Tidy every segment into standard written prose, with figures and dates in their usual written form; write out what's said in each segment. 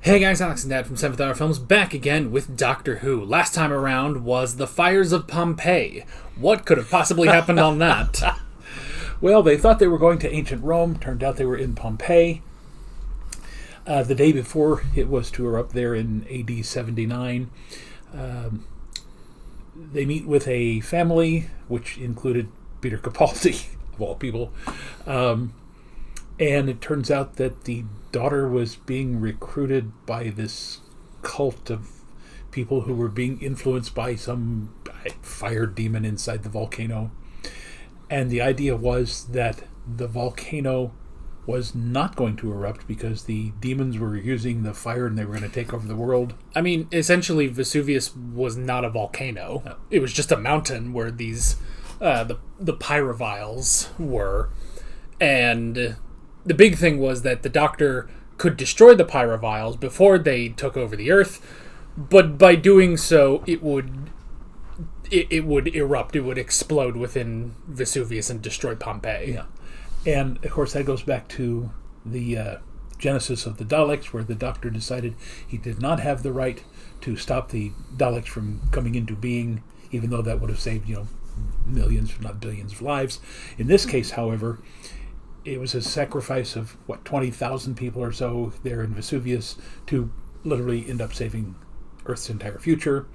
Hey guys, Alex and Dad from 7th Hour Films back again with Doctor Who. Last time around was the fires of Pompeii. What could have possibly happened on that? Well, they thought they were going to ancient Rome. Turned out they were in Pompeii. The day before it was to erupt there in AD 79. They meet with a family, which included Peter Capaldi, of all people. And it turns out that the daughter was being recruited by this cult of people who were being influenced by some fire demon inside the volcano. And the idea was that the volcano was not going to erupt because the demons were using the fire and they were going to take over the world. I mean, essentially, Vesuvius was not a volcano. No. It was just a mountain where these, the pyroviles were. And the big thing was that the Doctor could destroy the pyroviles before they took over the Earth, but by doing so, it would erupt, it would explode within Vesuvius and destroy Pompeii. Yeah. And, of course, that goes back to the genesis of the Daleks, where the Doctor decided he did not have the right to stop the Daleks from coming into being, even though that would have saved, millions, if not billions of lives. In this case, however, it was a sacrifice of, 20,000 people or so there in Vesuvius to literally end up saving Earth's entire future.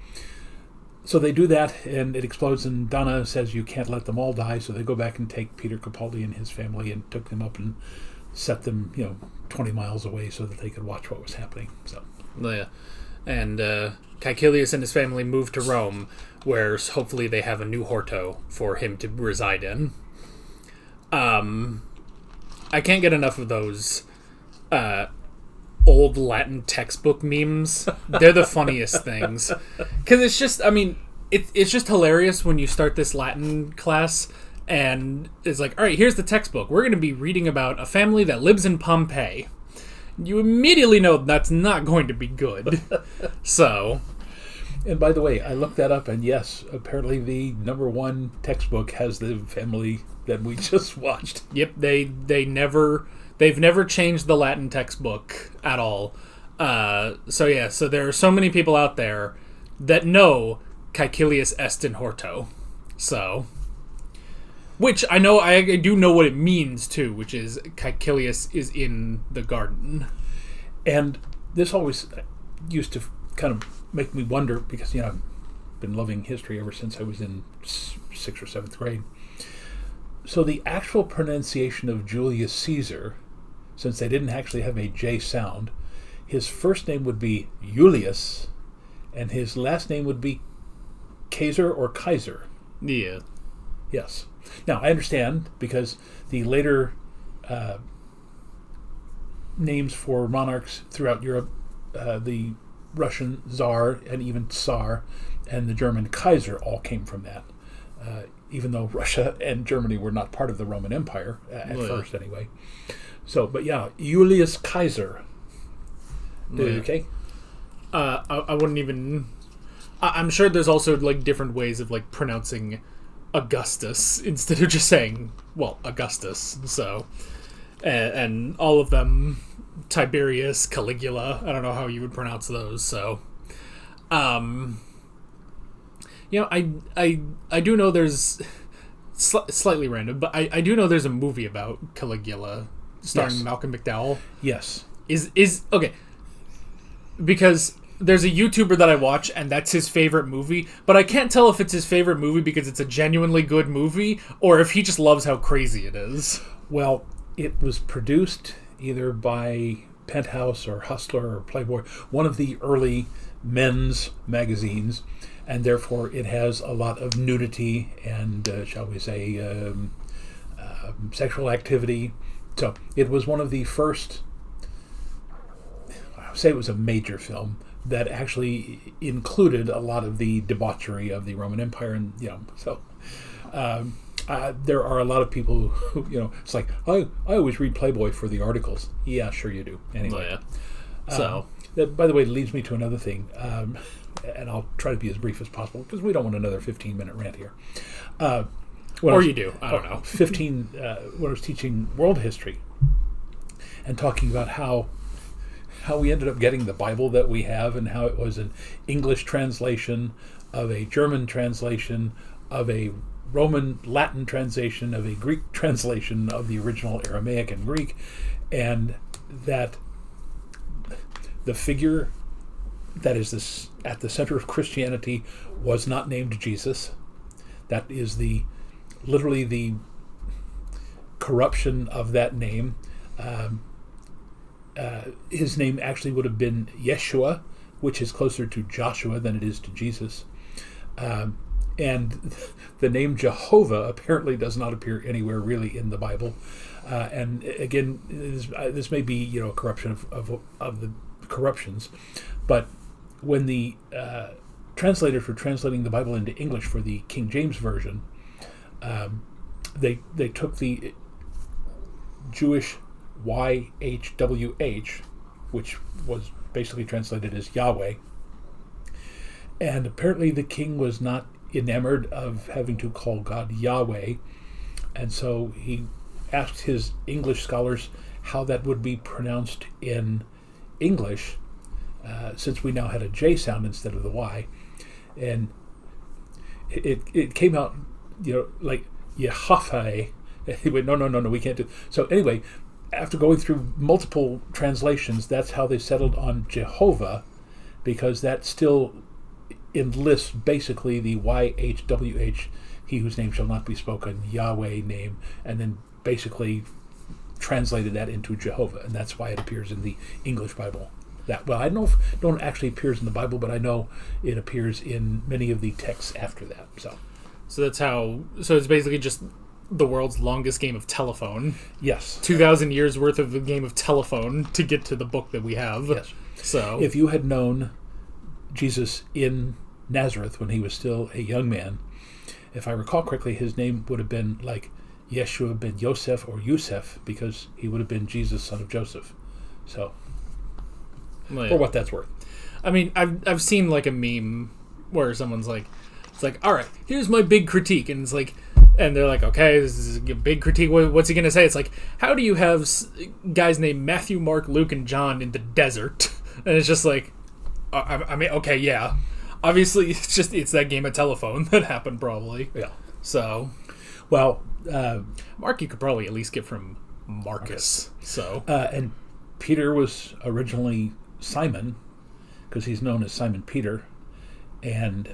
So they do that, and it explodes, and Donna says you can't let them all die, so they go back and take Peter Capaldi and his family and took them up and set them, 20 miles away so that they could watch what was happening. So, yeah. And Caecilius and his family moved to Rome, where hopefully they have a new Horto for him to reside in. I can't get enough of those old Latin textbook memes. They're the funniest things. Because it's just, it's just hilarious when you start this Latin class and it's like, all right, here's the textbook. We're going to be reading about a family that lives in Pompeii. You immediately know that's not going to be good. So... And by the way, I looked that up, and yes, apparently the number one textbook has the family that we just watched. Yep, they've never changed the Latin textbook at all. So there are so many people out there that know Caecilius est in Horto. So, which I know, I do know what it means too, which is Caecilius is in the garden. And this always used to kind of make me wonder, because I've been loving history ever since I was in 6th or 7th grade. So the actual pronunciation of Julius Caesar, since they didn't actually have a J sound, his first name would be Julius, and his last name would be Kaiser or Kaiser. Yeah. Yes. Now, I understand, because the later names for monarchs throughout Europe, the Russian Tsar and even Tsar and the German Kaiser all came from that, even though Russia and Germany were not part of the Roman Empire at first anyway. So, but yeah, Julius Kaiser. Okay? I wouldn't even... I'm sure there's also different ways of pronouncing Augustus instead of just saying, Augustus. So, and all of them... Tiberius, Caligula, I don't know how you would pronounce those, so I do know there's slightly random, but I do know there's a movie about Caligula starring Malcolm McDowell. Yes. Is okay, because there's a YouTuber that I watch and that's his favorite movie, but I can't tell if it's his favorite movie because it's a genuinely good movie or if he just loves how crazy it is. Well, it was produced either by Penthouse or Hustler or Playboy, one of the early men's magazines, and therefore it has a lot of nudity and, shall we say, sexual activity. So it was one of the first, I would say it was a major film that actually included a lot of the debauchery of the Roman Empire, and so... there are a lot of people who, it's like, I always read Playboy for the articles. Yeah, sure you do. Anyway. So, that, by the way, leads me to another thing, and I'll try to be as brief as possible, because we don't want another 15-minute rant here. You do. I don't know. 15, when I was teaching world history, and talking about how how we ended up getting the Bible that we have, and how it was an English translation of a German translation of a Roman Latin translation of a Greek translation of the original Aramaic and Greek, and that the figure that is this at the center of Christianity was not named Jesus. That is literally the corruption of that name. His name actually would have been Yeshua, which is closer to Joshua than it is to Jesus. And the name Jehovah apparently does not appear anywhere really in the Bible. And again, this may be a corruption of the corruptions, but when the translators were translating the Bible into English for the King James version, they took the Jewish YHWH, which was basically translated as Yahweh, and apparently the king was not enamored of having to call God Yahweh, and so he asked his English scholars how that would be pronounced in English, since we now had a J sound instead of the Y, and it came out like Yahweh. He went, no, we can't do. So anyway, after going through multiple translations, that's how they settled on Jehovah, because that still enlists basically the YHWH, he whose name shall not be spoken, Yahweh name, and then basically translated that into Jehovah, and that's why it appears in the English Bible. I don't know if it don't actually appears in the Bible, but I know it appears in many of the texts after that. So that's how. So it's basically just the world's longest game of telephone. Yes. 2,000 years worth of a game of telephone to get to the book that we have. Yes. So if you had known Jesus in Nazareth when he was still a young man, if I recall correctly, his name would have been like Yeshua ben Yosef or Yusef, because he would have been Jesus, son of Joseph. So, for what that's worth. I mean, I've seen like a meme where someone's like, it's like, all right, here's my big critique, and it's like, and they're like, okay, this is a big critique. What's he gonna say? It's like, how do you have guys named Matthew, Mark, Luke, and John in the desert? And it's just like, I mean, okay, yeah, obviously it's that game of telephone that happened probably. Yeah. So, well, Mark, you could probably at least get from Marcus. Okay. So, and Peter was originally Simon, because he's known as Simon Peter, and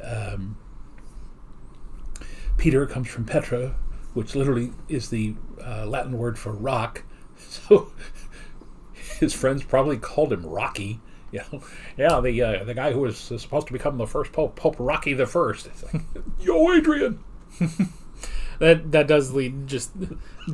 Peter comes from Petra, which literally is the Latin word for rock. So his friends probably called him Rocky. The guy who was supposed to become the first pope, Pope Rocky the First. It's like, yo, Adrian. That does lead just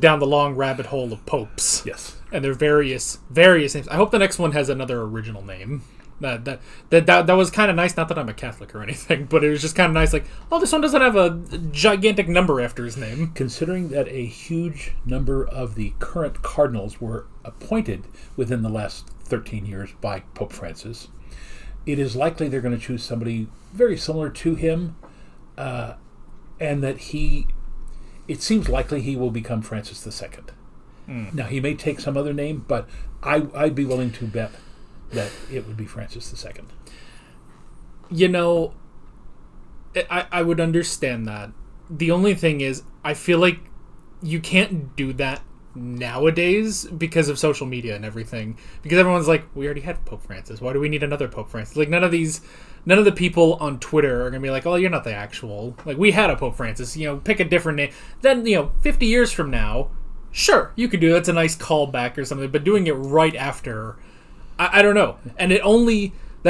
down the long rabbit hole of popes. Yes, and their various names. I hope the next one has another original name. That was kind of nice. Not that I'm a Catholic or anything, but it was just kind of nice. Like, oh, this one doesn't have a gigantic number after his name. Considering that a huge number of the current cardinals were appointed within the last 13 years by Pope Francis, it is likely they're going to choose somebody very similar to him, and that it seems likely he will become Francis II. Now, he may take some other name, but I'd be willing to bet that it would be Francis II. I would understand that. The only thing is, I feel like you can't do that nowadays because of social media and everything. Because everyone's like, we already had Pope Francis. Why do we need another Pope Francis? Like, none of the people on Twitter are going to be like, oh, you're not the actual. Like, we had a Pope Francis. Pick a different name. Then, 50 years from now, sure, you could do that's a nice callback or something. But doing it right after, I don't know. And that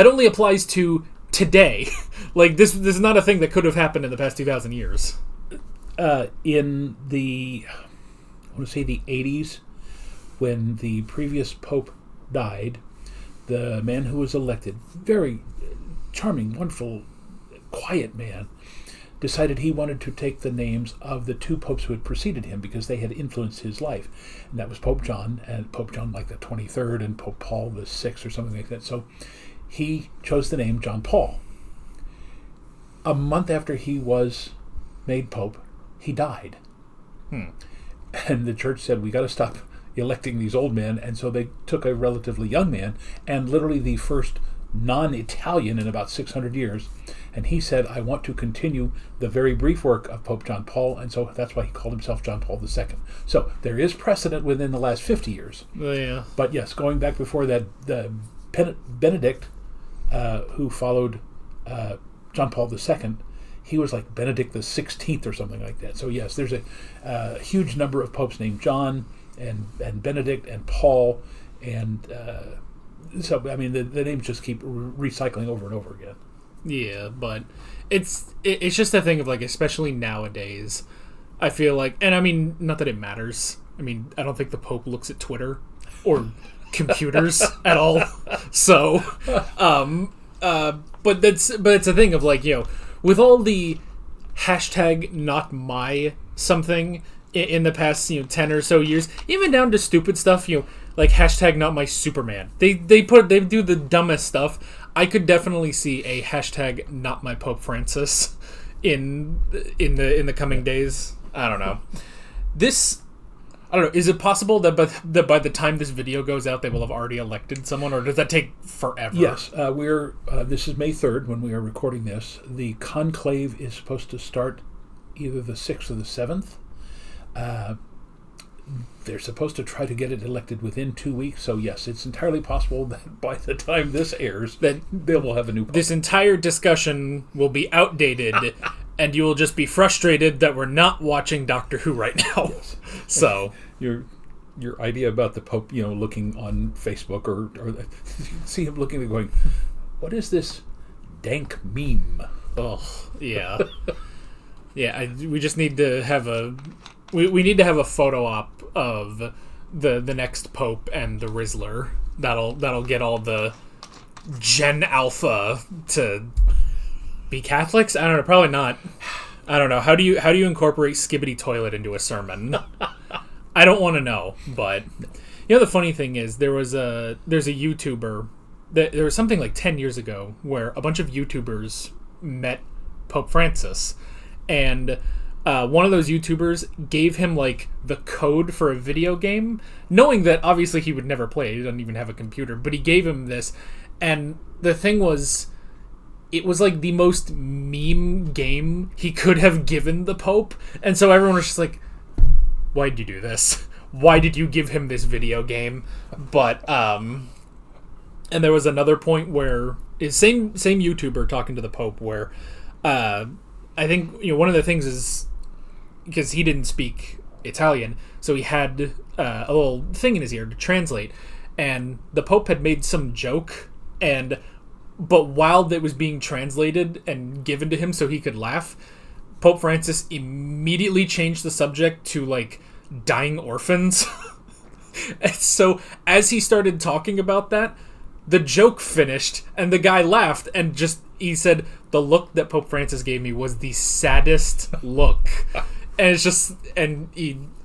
only applies to today. Like, this is not a thing that could have happened in the past 2,000 years. In the, I want to say the 80s, when the previous pope died, the man who was elected, very charming, wonderful, quiet man, decided he wanted to take the names of the two popes who had preceded him because they had influenced his life. And that was Pope John, and Pope John like the 23rd, and Pope Paul the 6th or something like that. So he chose the name John Paul. A month after he was made pope, he died. And the church said, we got to stop electing these old men, and so they took a relatively young man, and literally the first non-Italian in about 600 years, and he said, I want to continue the very brief work of Pope John Paul, and so that's why he called himself John Paul II. So there is precedent within the last 50 years. Yeah. But yes, going back before that, the Benedict, who followed John Paul II, he was like Benedict the 16th or something like that. So yes, there's a huge number of popes named John and Benedict and Paul, and so I mean the names just keep recycling over and over again. Yeah, but it's just a thing of like, especially nowadays, I feel like, and I mean, not that it matters. I mean, I don't think the Pope looks at Twitter or computers at all. So, but it's a thing of like, with all the hashtag not my something in the past 10 or so years, even down to stupid stuff, like hashtag not my Superman. They do the dumbest stuff. I could definitely see a hashtag not my Pope Francis in the coming days. I don't know. I don't know. Is it possible that by the time this video goes out, they will have already elected someone, or does that take forever? Yes, this is May 3rd when we are recording this. The conclave is supposed to start either the 6th or the 7th. They're supposed to try to get it elected within 2 weeks. So yes, it's entirely possible that by the time this airs, that they will have a new pope. This entire discussion will be outdated, and you will just be frustrated that we're not watching Doctor Who right now. Yes. So your idea about the Pope, looking on Facebook or see him looking and going, what is this dank meme? Oh yeah, yeah. We just need to have we need to have a photo op of the next Pope and the Rizzler. That'll get all the Gen Alpha to be Catholics. I don't know. Probably not. I don't know. How do you incorporate Skibbity Toilet into a sermon? I don't want to know. But the funny thing is there's a YouTuber there was something like 10 years ago where a bunch of YouTubers met Pope Francis, and one of those YouTubers gave him like the code for a video game, knowing that obviously he would never play it. He doesn't even have a computer, but he gave him this, and the thing was, it was like the most meme game he could have given the Pope, and so everyone was just like, why did you do this? Why did you give him this video game? But and there was another point where same YouTuber talking to the Pope where I think one of the things is because he didn't speak Italian, so he had a little thing in his ear to translate, and the Pope had made some joke, but while it was being translated and given to him so he could laugh, Pope Francis immediately changed the subject to like dying orphans. And so as he started talking about that, the joke finished and the guy laughed and he said, the look that Pope Francis gave me was the saddest look. And it's just,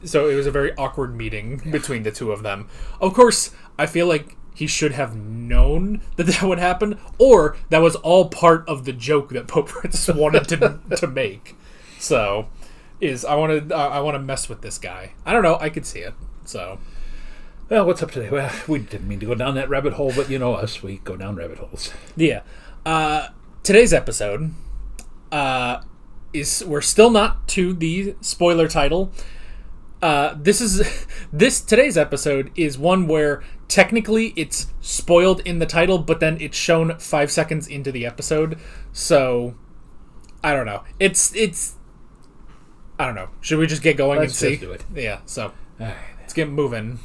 so it was a very awkward meeting between the two of them. Of course, I feel like he should have known that would happen, or that was all part of the joke that Pope Francis wanted to make. So, I want to mess with this guy. I don't know. I could see it. So, well, what's up today? Well, we didn't mean to go down that rabbit hole, but us, we go down rabbit holes. Yeah. Today's episode we're still not to the spoiler title. Today's episode is one where technically it's spoiled in the title, but then it's shown 5 seconds into the episode. So I don't know. I don't know. Should we just get going and see? Let's do it. Yeah. So let's get moving.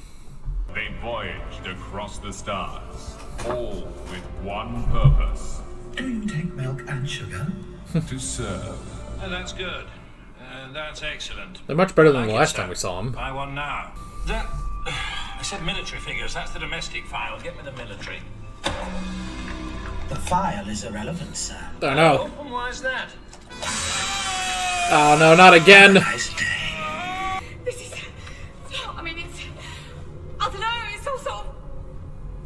They voyaged across the stars, all with one purpose: Do you take milk and sugar? to serve. Oh, that's good. That's excellent. They're much better than the Like it, last sir. time we saw them. Buy one now. I said military figures. That's the domestic file. Get me the military. The file is irrelevant, sir. Oh no. Oh, and why is that? Oh no, not again. Nice day. This is... I mean, it's... I don't know, it's all sort of...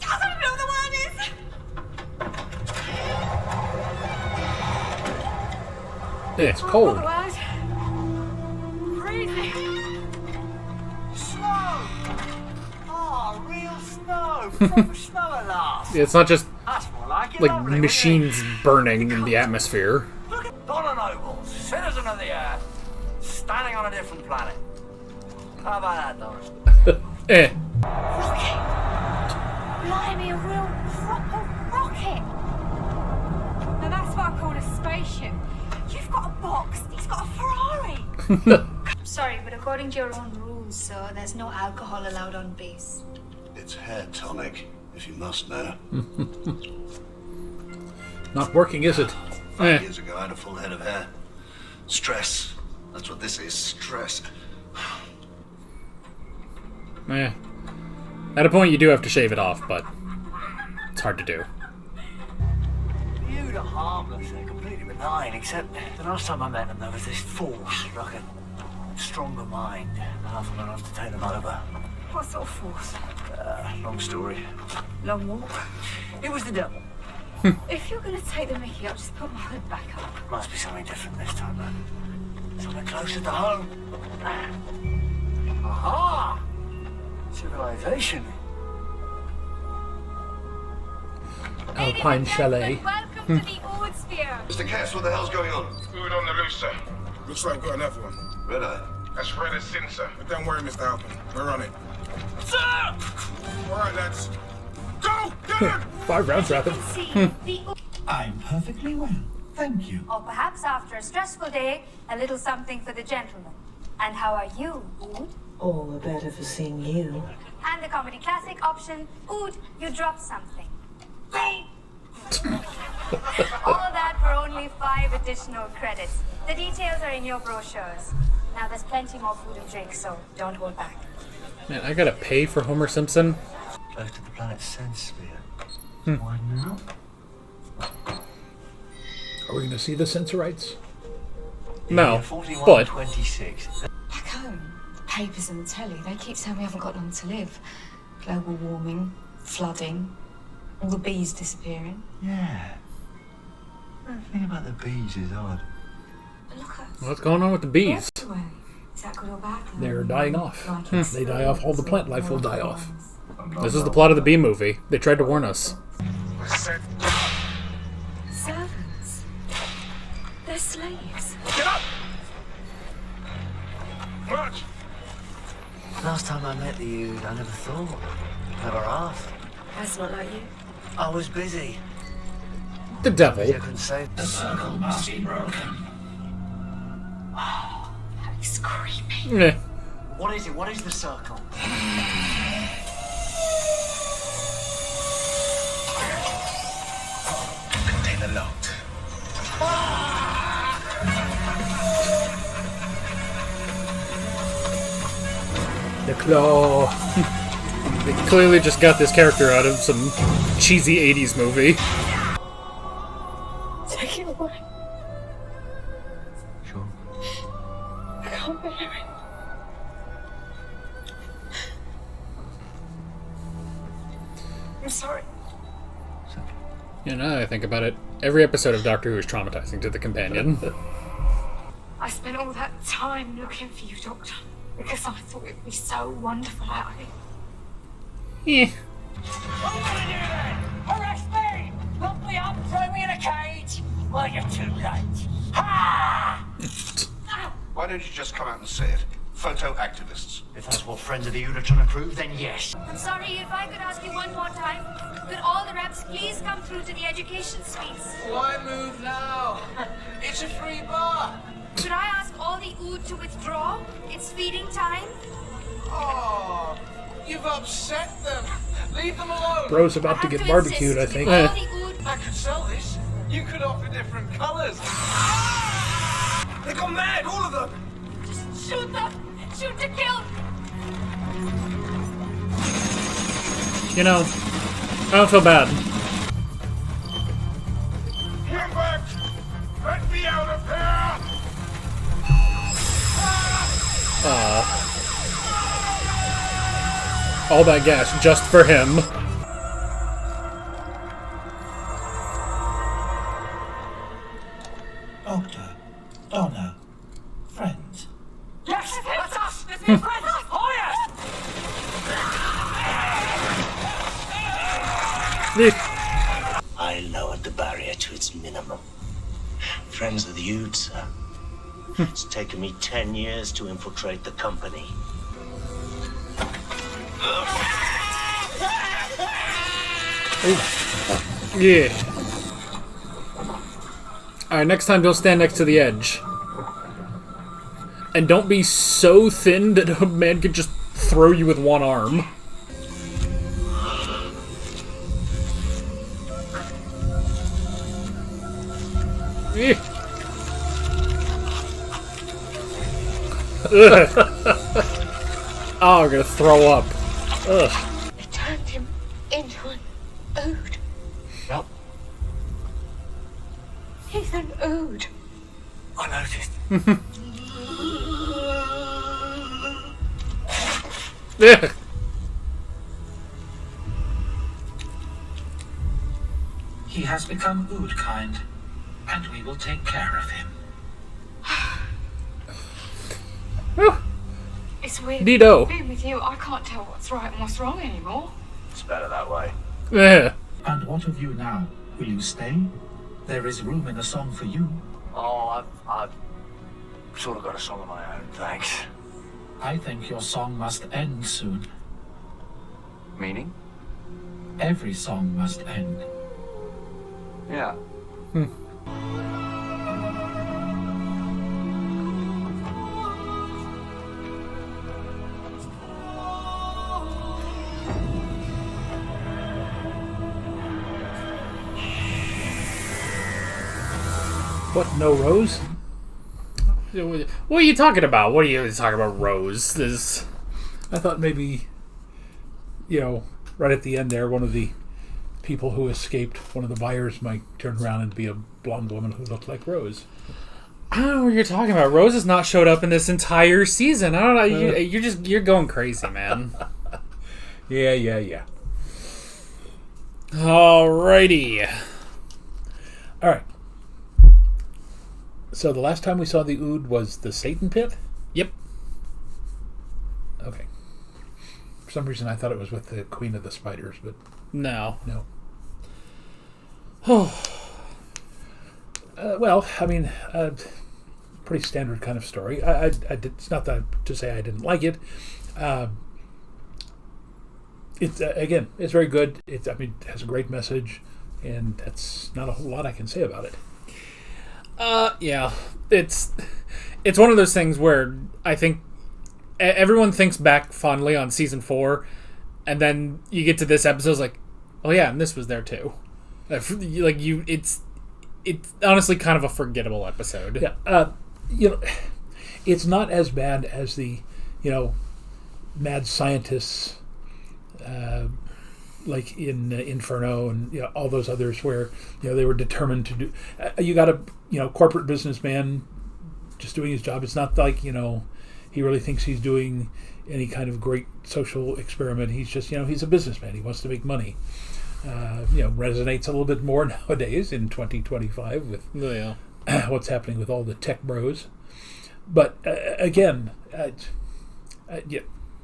I don't know what the word is. It's cold. What the word? Crazy. Slow. Proper snow at last. It's not just That's more like it. like lovely, machines burning in the atmosphere. Look at Donna Nobles, citizen of the Earth, standing on a different planet. How about that, Donna? Eh. Rocket! Blimey, a real proper rocket! Now that's what I call a spaceship. You've got a box, he's got a Ferrari! I'm sorry, but according to your own rules, sir, there's no alcohol allowed on base. It's hair tonic, if you must know. Not working, is it? 5 years ago, I had a full head of hair. Stress. That's what this is, stress. Eh. At a point, you do have to shave it off, but it's hard to do. You are harmless and completely benign, except the last time I met them, there was this force, like a stronger mind, powerful enough to take them over. What sort of force? Long story. Long walk? It was the devil. If you're gonna take the mickey, I'll just put my hood back up. Must be something different this time, though. Something closer to home. Aha! Civilization. Alpine Chalet. Welcome to the Ood Sphere. Mr. Cass, what the hell's going on? Food on the loose, sir. Looks like we've got another one. Red Eye. That's Red as sin, sir. But don't worry, Mr. Alpin. We're on it. Sir! All right, lads. Go! Get him! 5 rounds rapid. See, the I'm perfectly well, thank you. or perhaps after a stressful day, a little something for the gentleman. And how are you, Ood? All the better for seeing you. And the comedy classic option, Ood, you dropped something. All that for only 5 additional credits. The details are in your brochures. Now there's plenty more food and drink, so don't hold back. Man, I gotta pay for Homer Simpson. Close to the planet's sense sphere. Why not? Are we going to see the Sensorites? No, Yeah, 41, but 26. Back home, papers and the telly, they keep saying we haven't got long to live. Global warming, flooding, all the bees disappearing. Yeah. The thing about the bees is odd. But look at us. what's going on with the bees? Everywhere. Is that good or bad? They're dying off. Like it's They die off, all the plant life will die off. This is the plot of the Bee Movie. They tried to warn us. Servants. They're slaves. Get up! March! Last time I met you, I never thought. Never asked. That's not like you. I was busy. The devil. I couldn't say. The circle must be broken. It's creepy. Eh. What is it? What is the circle? Container locked. The claw. They clearly just got this character out of some cheesy 80s movie. Take it away. Sure. I can't bear it. I'm sorry. You know, now that I think about it, every episode of Doctor Who is traumatizing to the companion. I spent all that time looking for you, Doctor, because I thought it'd be so wonderful out here. Eh. What are you gonna do then? Arrest me! Lock me up, throw me in a cage? Well, you're too late. Ha! Why don't you just come out and say it? Photo activists. If that's what Friends of the Ood are trying to prove, then yes. I'm sorry, if I could ask you one more time, could all the reps please come through to the education suites? Why move now? It's a free bar. Could I ask all the Ood to withdraw? It's feeding time. Oh, you've upset them. Leave them alone. Bro's about to get barbecued, I think. All the Ood. I could sell this. You could offer different colors. They got mad, all of them. Just shoot them. Shoot to kill. You know, I don't feel bad. Come back! Let me out of here! All that gas just for him. Doctor, Donna, friends. Yes, that's us. It's been friends. Oh yes. the barrier to its minimum. Friends of the Ood, sir. It's taken me 10 years to infiltrate the company. Yeah. Alright, next time don't stand next to the edge. And don't be so thin that a man could just throw you with one arm. Ugh. Oh, I'm gonna throw up. Ugh. They turned him into an Ood. Yep. He's an Ood. I noticed. Ugh. He has become Ood-kind, and we will take care of him. It's weird Dido. being with you. I can't tell what's right and what's wrong anymore. It's better that way. Yeah. And what of you now? Will you stay? There is room in the song for you. Oh, I've sort of got a song of my own, thanks. I think your song must end soon. Meaning? Every song must end. Yeah. What, no Rose? What are you talking about? What are you talking about, Rose? This... I thought maybe, right at the end there, one of the people who escaped, one of the buyers, might turn around and be a blonde woman who looked like Rose. I don't know what you're talking about. Rose has not showed up in this entire season. I don't know. You're going crazy, man. Yeah. Alrighty. All right. So the last time we saw the Ood was the Satan Pit? Yep. Okay. For some reason I thought it was with the Queen of the Spiders, but... No. Well, I mean, pretty standard kind of story. I did, it's not that to say I didn't like it. It's again, it's very good. It has a great message, and that's not a whole lot I can say about it. Yeah, it's one of those things where I think everyone thinks back fondly on season 4, and then you get to this episode, it's like, oh yeah, and this was there too. It's honestly kind of a forgettable episode. Yeah, it's not as bad as the, mad scientists, like in Inferno and all those others where they were determined to do. You got a corporate businessman just doing his job. It's not like he really thinks he's doing any kind of great social experiment. He's just he's a businessman. He wants to make money. Resonates a little bit more nowadays in 2025 with what's happening with all the tech bros. But again,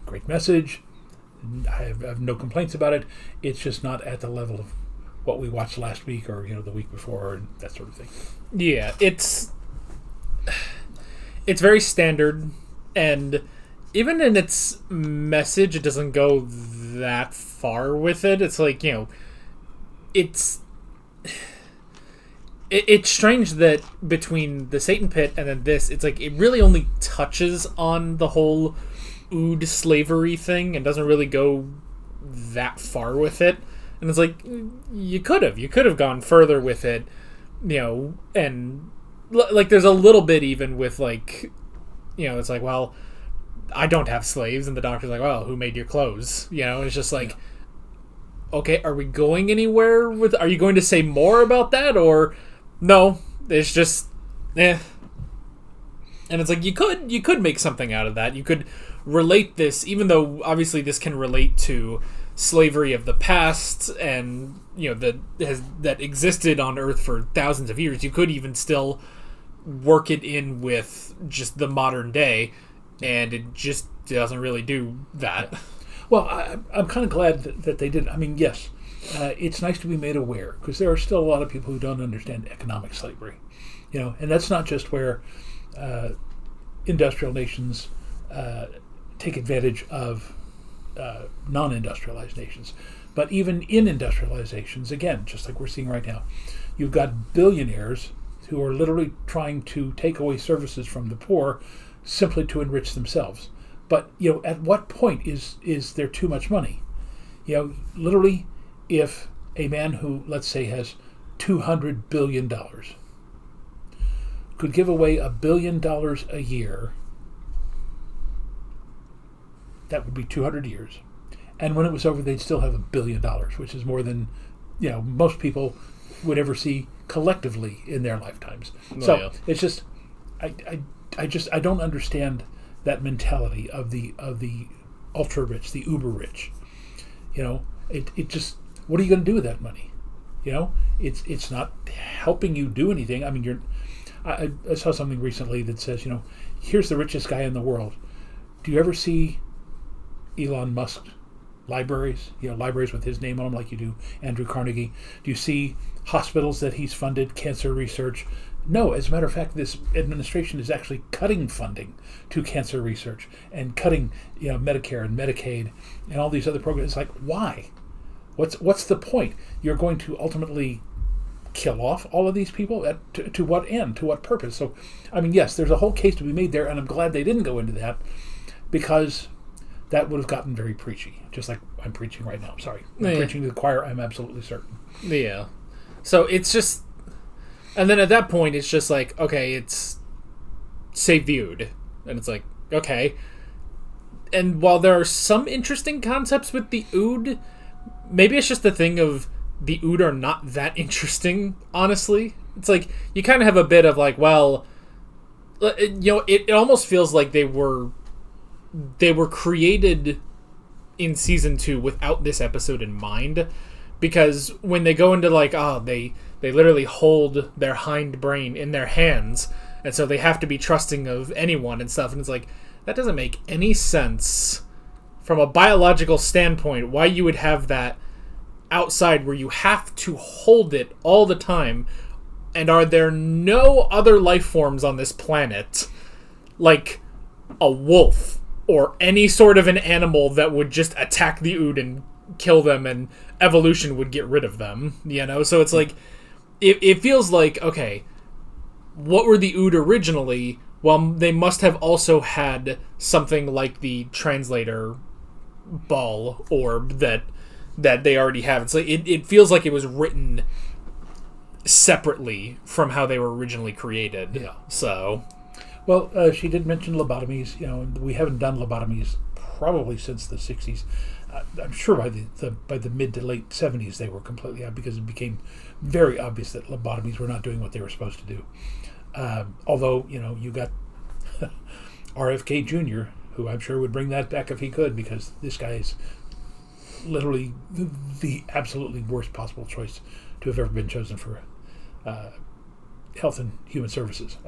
great message. I have no complaints about it. It's just not at the level of what we watched last week or the week before and that sort of thing. Yeah, it's very standard, and even in its message, it doesn't go that far with it. It's like it's strange that between the Satan Pit and then this, it's like it really only touches on the whole Ood slavery thing and doesn't really go that far with it. And it's like you could have gone further with it, and like there's a little bit even with it's like, well, I don't have slaves, and the doctor's like, well, who made your clothes? It's just like, okay, are we going anywhere with? Are you going to say more about that, or no? It's just, And it's like you could make something out of that. You could relate this, even though obviously this can relate to slavery of the past and that existed on Earth for thousands of years. You could even still work it in with just the modern day, and it just doesn't really do that. Well, I'm kind of glad that they did. I mean, yes, it's nice to be made aware, because there are still a lot of people who don't understand economic slavery. And that's not just where industrial nations take advantage of non-industrialized nations, but even in industrializations, again, just like we're seeing right now, you've got billionaires who are literally trying to take away services from the poor simply to enrich themselves. But at what point is there too much money? Literally, if a man who, let's say, has $200 billion could give away $1 billion a year, that would be 200 years. And when it was over, they'd still have $1 billion, which is more than most people would ever see collectively in their lifetimes. It's just, I don't understand that mentality of the ultra rich, the uber rich. It just, what are you going to do with that money? It's not helping you do anything. I mean, I saw something recently that says, here's the richest guy in the world. Do you ever see Elon Musk libraries? Libraries with his name on them, like you do Andrew Carnegie. Do you see hospitals that he's funded, cancer research? No, as a matter of fact, this administration is actually cutting funding to cancer research and cutting, Medicare and Medicaid and all these other programs. It's like, why? What's the point? You're going to ultimately kill off all of these people? To what end? To what purpose? So, I mean, yes, there's a whole case to be made there, and I'm glad they didn't go into that, because that would have gotten very preachy, just like I'm preaching right now. Sorry. I'm preaching to the choir, I'm absolutely certain. Yeah. So it's just... And then at that point, it's just like, okay, it's save the Ood. And it's like, okay. And while there are some interesting concepts with the Ood, maybe it's just the thing of the Ood are not that interesting, honestly. It's like, you kind of have a bit of like, well, it almost feels like they were created in season 2 without this episode in mind, because when they go into like, they literally hold their hind brain in their hands, and so they have to be trusting of anyone and stuff, and it's like, that doesn't make any sense from a biological standpoint, why you would have that outside where you have to hold it all the time. And are there no other life forms on this planet, like a wolf or any sort of an animal, that would just attack the Ood and kill them, and evolution would get rid of them, So it's like, it feels like, okay, what were the Ood originally? Well, they must have also had something like the translator ball orb that they already have. It's like, it feels like it was written separately from how they were originally created. Yeah. So, well, she did mention lobotomies. We haven't done lobotomies probably since the 60s. I'm sure by the mid to late 70s they were completely out, because it became very obvious that lobotomies were not doing what they were supposed to do. Although, you got RFK Jr., who I'm sure would bring that back if he could, because this guy is literally the absolutely worst possible choice to have ever been chosen for Health and Human Services.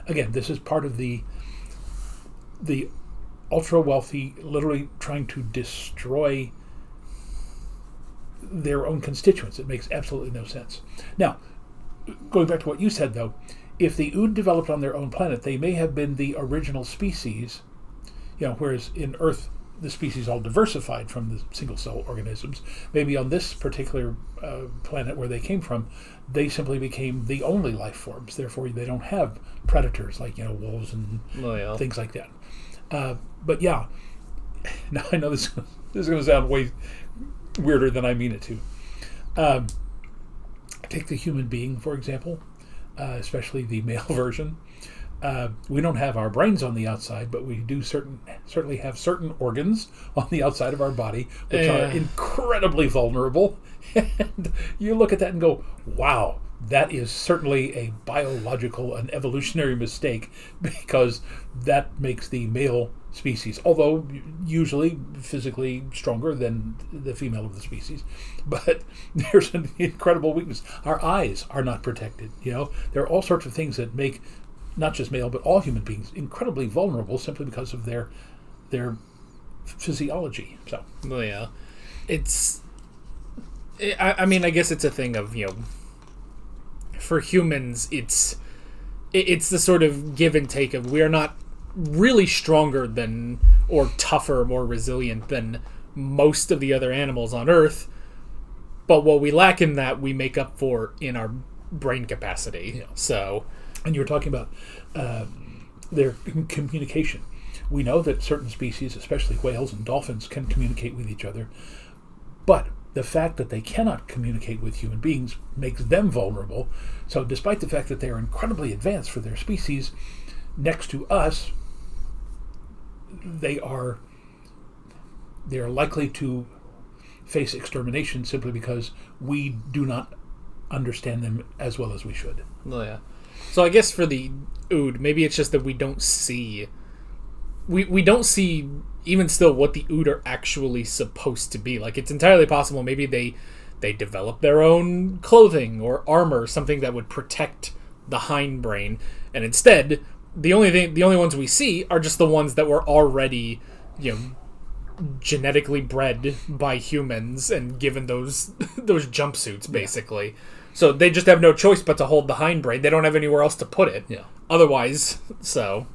Again, this is part of the ultra wealthy literally trying to destroy their own constituents. It makes absolutely no sense. Now, going back to what you said, though, if the Ood developed on their own planet, they may have been the original species, whereas in Earth the species all diversified from the single-cell organisms. Maybe on this particular planet where they came from, they simply became the only life forms. Therefore, they don't have predators like wolves and things like that. But yeah, now I know this is going to sound way weirder than I mean it to. Take the human being, for example, especially the male version. We don't have our brains on the outside, but we do certainly have certain organs on the outside of our body which are incredibly vulnerable. And you look at that and go, wow, that is certainly a biological and evolutionary mistake, because that makes the male species, although usually physically stronger than the female of the species, but there's an incredible weakness. Our eyes are not protected. There are all sorts of things that make not just male but all human beings incredibly vulnerable simply because of their physiology. So it's I mean, I guess it's a thing of, for humans, it's the sort of give and take of we are not really stronger than or tougher, more resilient than most of the other animals on Earth, but what we lack in that we make up for in our brain capacity. Yeah. So, and you were talking about their communication. We know that certain species, especially whales and dolphins, can communicate with each other, but the fact that they cannot communicate with human beings makes them vulnerable. So despite the fact that they are incredibly advanced for their species, next to us, they are likely to face extermination simply because we do not understand them as well as we should. Oh, yeah. So I guess for the Ood, maybe it's just that we don't see... We don't see, even still, what the Ood are actually supposed to be. Like, it's entirely possible maybe they develop their own clothing or armor, something that would protect the hindbrain, and instead, the only ones we see are just the ones that were already, genetically bred by humans and given those jumpsuits, basically. Yeah. So they just have no choice but to hold the hindbrain. They don't have anywhere else to put it. Yeah. Otherwise, so...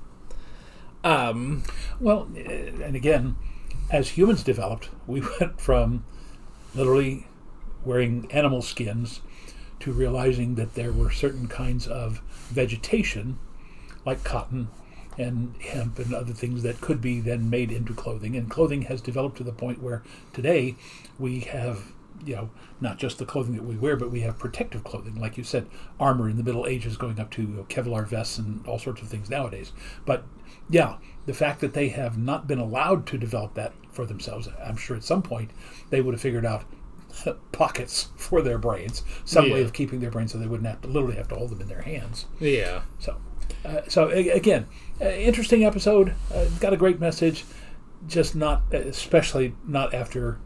well, and again, as humans developed, we went from literally wearing animal skins to realizing that there were certain kinds of vegetation, like cotton and hemp and other things that could be then made into clothing. And clothing has developed to the point where today we have, not just the clothing that we wear, but we have protective clothing. Like you said, armor in the Middle Ages going up to Kevlar vests and all sorts of things nowadays. But yeah, the fact that they have not been allowed to develop that for themselves, I'm sure at some point they would have figured out pockets for their brains, some way of keeping their brains so they wouldn't have to literally have to hold them in their hands. Yeah. So again, interesting episode. Got a great message, just not, especially not after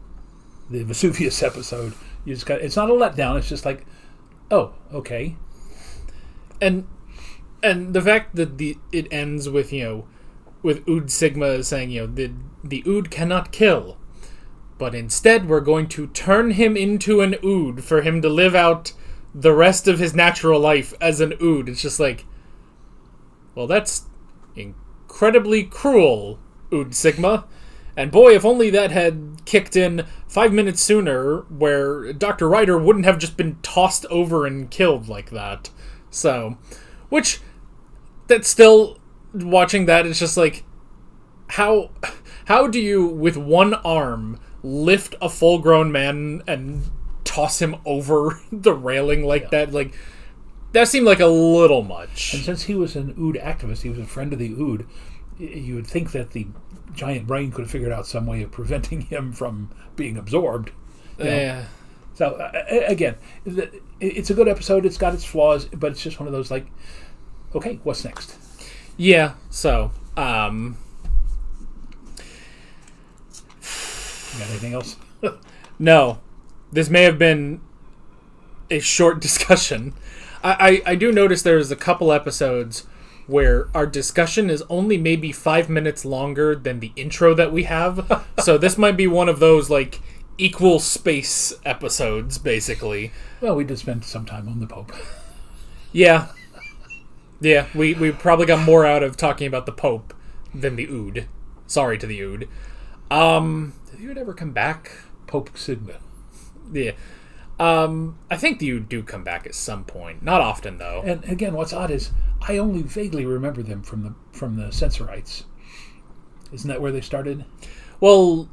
the Vesuvius episode. You just got, it's not a letdown. It's just like, oh, okay. And the fact that it ends with with Ood Sigma saying the Ood cannot kill, but instead we're going to turn him into an Ood for him to live out the rest of his natural life as an Ood. It's just like, well, that's incredibly cruel, Ood Sigma. And boy, if only that had kicked in 5 minutes sooner, where Dr. Ryder wouldn't have just been tossed over and killed like that. So, which, that's still, watching that, it's just like, how do you, with one arm, lift a full-grown man and toss him over the railing like that? Like, that seemed like a little much. And since he was an Ood activist, he was a friend of the Ood, you would think that the giant brain could have figured out some way of preventing him from being absorbed. Yeah. So, again, it's a good episode. It's got its flaws, but it's just one of those, like, okay, what's next? Yeah, so, You got anything else? No. This may have been a short discussion. I do notice there's a couple episodes where our discussion is only maybe 5 minutes longer than the intro that we have. So this might be one of those, like, equal space episodes, basically. Well, we did spend some time on the Pope. Yeah. Yeah, we probably got more out of talking about the Pope than the Ood. Sorry to the Ood. Did the Ood ever come back? Pope Sigma. Yeah. I think the Ood do come back at some point. Not often, though. And again, what's odd is I only vaguely remember them from the Sensorites. Isn't that where they started? Well,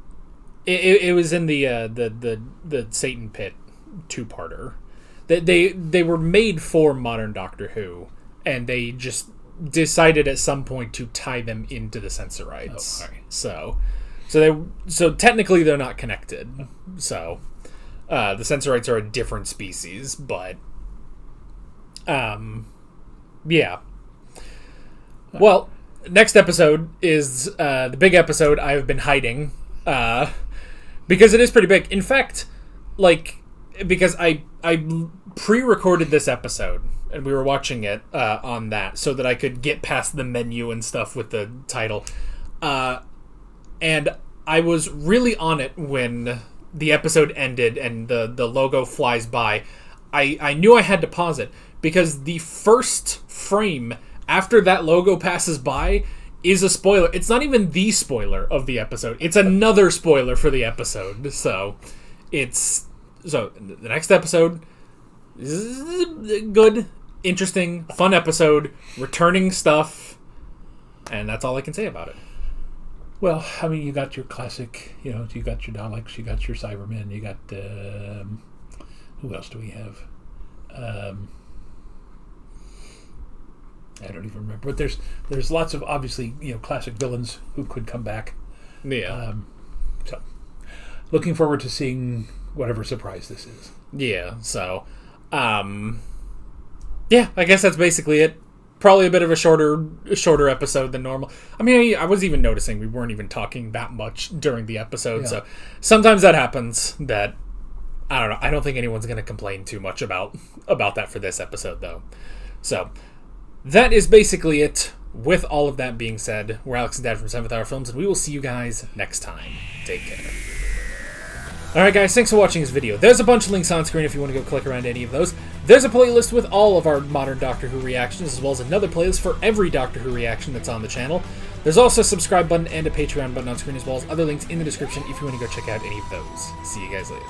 it was in the Satan Pit two-parter. They were made for modern Doctor Who, and they just decided at some point to tie them into the Sensorites. Oh, right. So technically they're not connected. So the Sensorites are a different species, but yeah. Well, next episode is the big episode I've been hiding because it is pretty big. In fact, because I pre-recorded this episode and we were watching it on that so that I could get past the menu and stuff with the title. And I was really on it when the episode ended and the logo flies by, I knew I had to pause it, because the first frame after that logo passes by is a spoiler. It's not even the spoiler of the episode. It's another spoiler for the episode. So the next episode is good, interesting, fun episode, returning stuff, and that's all I can say about it. Well, I mean, you got your classic, you got your Daleks, you got your Cybermen, you got, who else do we have? I don't even remember. But there's lots of, obviously, classic villains who could come back. Yeah. So, looking forward to seeing whatever surprise this is. Yeah, so, yeah, I guess that's basically it. Probably a bit of a shorter episode than normal. I mean, I was even noticing we weren't even talking that much during the episode, so sometimes that happens. That, I don't know, I don't think anyone's going to complain too much about that for this episode, though. So, that is basically it. With all of that being said, we're Alex and Dad from 7th Hour Films, and we will see you guys next time. Take care. Alright guys, thanks for watching this video. There's a bunch of links on screen if you want to go click around any of those. There's a playlist with all of our modern Doctor Who reactions, as well as another playlist for every Doctor Who reaction that's on the channel. There's also a subscribe button and a Patreon button on screen, as well as other links in the description if you want to go check out any of those. See you guys later.